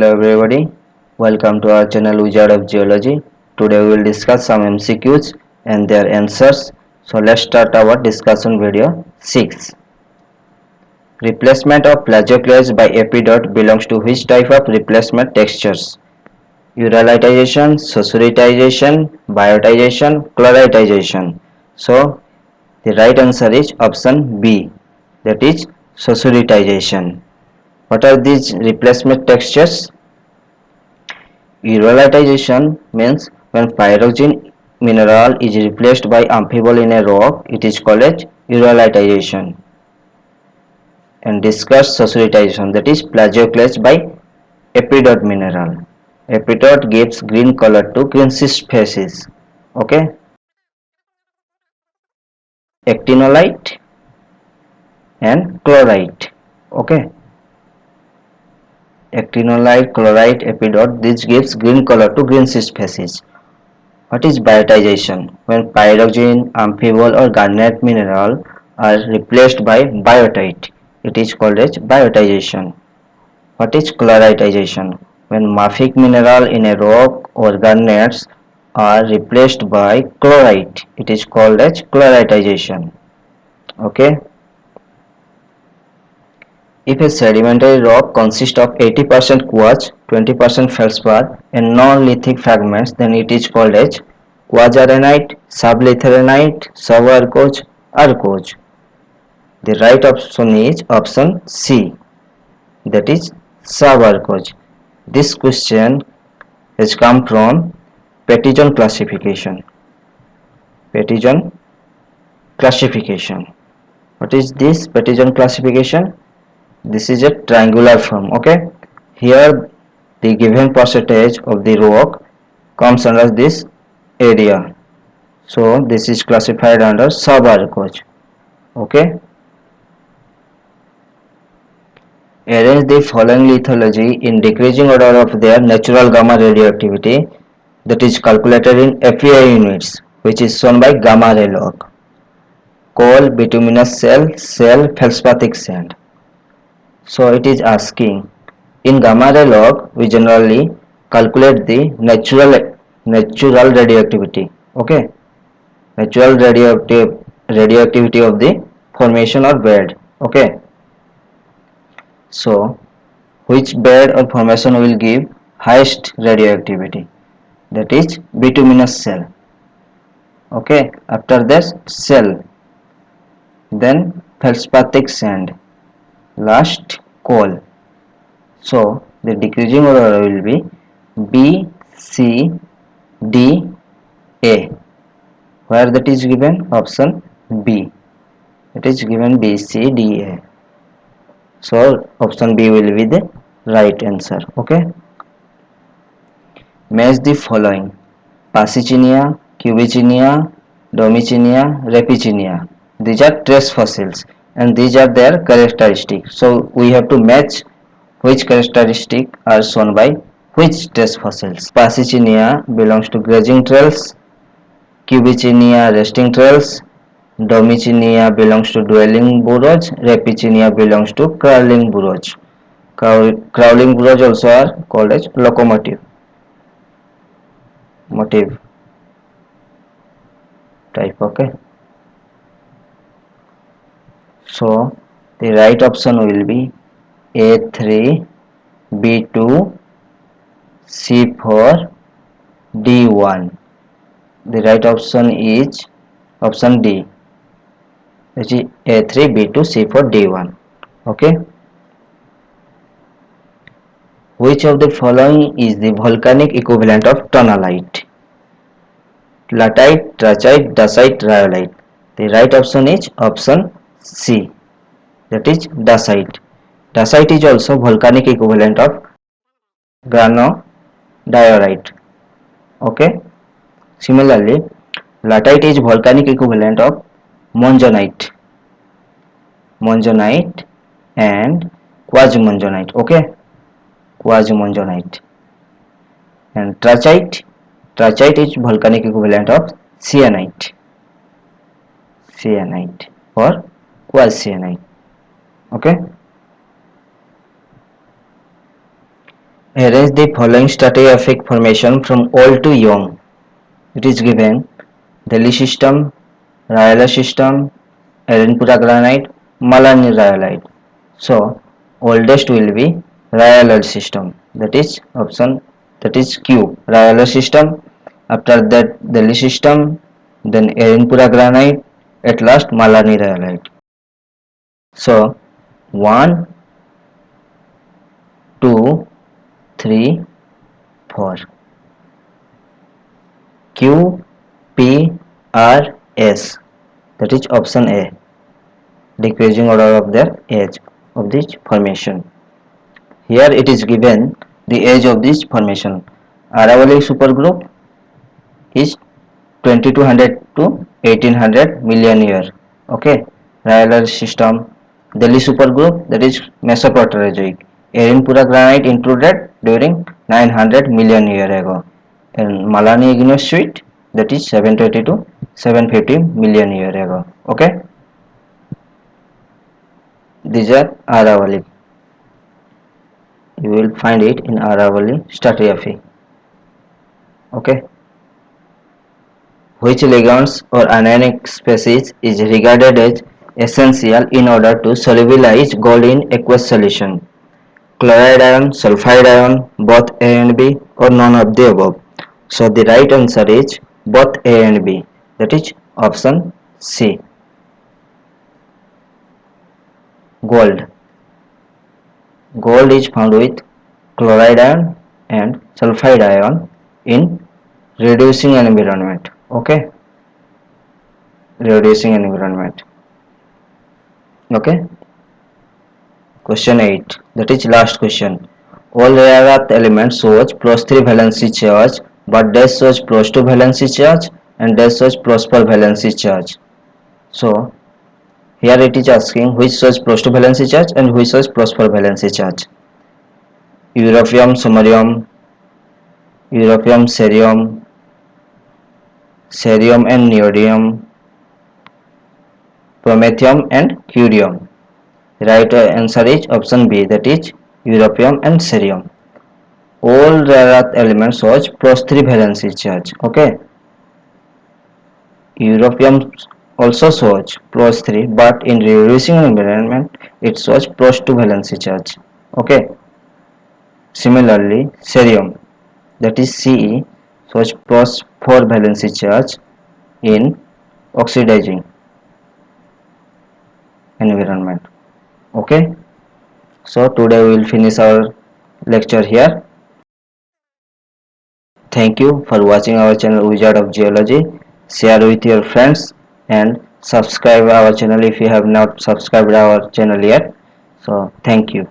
Hello everybody, welcome to our channel Wizard of Geology. Today we will discuss some MCQs and their answers. So let's start our discussion video 6. Replacement of plagioclase by epidote belongs to which type of replacement textures? Uralitization, susurritization, biotization, chloritization. So the right answer is option B, that is susurritization. What are these replacement textures? Uralitization means when pyroxene mineral is replaced by amphibole in a rock, it is called as uralitization. And discuss susurritization, that is plagioclase by epidote mineral. Epidote gives green color to green cyst facies. Okay. Actinolite and chlorite. Okay. Actinolite, chlorite, epidote, this gives green color to green cyst facies. What is biotization? When pyroxene, amphibole or garnet mineral are replaced by biotite, it is called as biotization. What is chloritization? When mafic mineral in a rock or garnets are replaced by chlorite, it is called as chloritization. Okay. If a sedimentary rock consists of 80% quartz, 20% feldspar and non-lithic fragments, then it is called as quadrantite, sublithoranite, subarcoche, arcoche. The right option is option C, that is subarcoche. This question has come from Petyjon classification. Petyjon classification. What is this Petyjon classification? This is a triangular form. Okay, here the given percentage of the rock comes under this area, so this is classified under subarcoche. Okay, arrange the following lithology in decreasing order of their natural gamma radioactivity, that is calculated in FEI units, which is shown by gamma ray log. Coal, bituminous shale, feldspathic sand. So it is asking, in gamma ray log we generally calculate the natural radioactivity. Okay, natural radioactivity of the formation or bed. Okay, so which bed or formation will give highest radioactivity? That is bituminous shale. Okay, after this shale, then feldspathic sand, last coal. So the decreasing order will be B, C, D, A. Where that is given? Option B. It is given B, C, D, A. So option B will be the right answer. Okay. Match the following: Pasicinia, Cubicinia, Domicinia, Rapicinia. These are trace fossils and these are their characteristics. So we have to match which characteristics are shown by which trace fossils. Pasicinia belongs to grazing trails, Cubicinia resting trails, Domicinia belongs to dwelling burrows, Rapicinia belongs to crawling burrows. Crawling burrows also are called as locomotive motive type. Okay, so the right option will be A3, B2, C4, D1. The right option is option D, which is A3, B2, C4, D1. Okay, which of the following is the volcanic equivalent of tonalite? Latite, trachyte, dacite, rhyolite. The right option is option C, that is dacite. Dacite is also volcanic equivalent of granodiorite. Okay. Similarly, latite is volcanic equivalent of monzonite, and quasi-monzonite. Okay, quasi-monzonite. And trachyte is volcanic equivalent of syenite, or quasi-syenite. Okay. Arrange the following stratigraphic formation from old to young. It is given Delhi system, Rayala system, Erinpura granite, Malani rhyolite. So oldest will be Rayala system. That is option, that is Q. Rayala system. After that Delhi system, then Erinpura granite, at last Malani rhyolite. So 1, 2, 3, 4. Q, P, R, S. That is option A. Decreasing order of their age of this formation. Here it is given the age of this formation. Aravalli supergroup is 2200 to 1800 million year. Okay. Rhyolite system, Delhi supergroup, that is Mesoproterozoic. Erinpura granite intruded during 900 million year ago. And Malani igneous sheet, that is 720 to 750 million year ago. Okay. These are Aravalli. You will find it in Aravalli stratigraphy. Okay. Which ligands or anionic species is regarded as essential in order to solubilize gold in aqueous solution? Chloride ion, sulfide ion, both A and B, or none of the above? So the right answer is both A and B. That is option C. Gold. Gold is found with chloride ion and sulfide ion in reducing environment. Okay. Reducing environment. Okay. Question 8. That is last question. All rare earth elements shows +3 valency charge, but dash shows +2 valency charge and dash shows +4 valency charge. So here it is asking which shows +2 valency charge and which shows +4 valency charge. Europium, samarium, europium, cerium, cerium and neodymium, promethium and curium. Right answer is option B, that is europium and cerium. All rare earth elements shows +3 valency charge. Okay. Europium also shows +3, but in reducing environment it shows +2 valency charge. Okay. Similarly, cerium, that is Ce, shows +4 valency charge in oxidizing environment. Okay. So today we will finish our lecture here. Thank you for watching our channel Wizard of Geology. Share with your friends and subscribe our channel if you have not subscribed our channel yet. So thank you.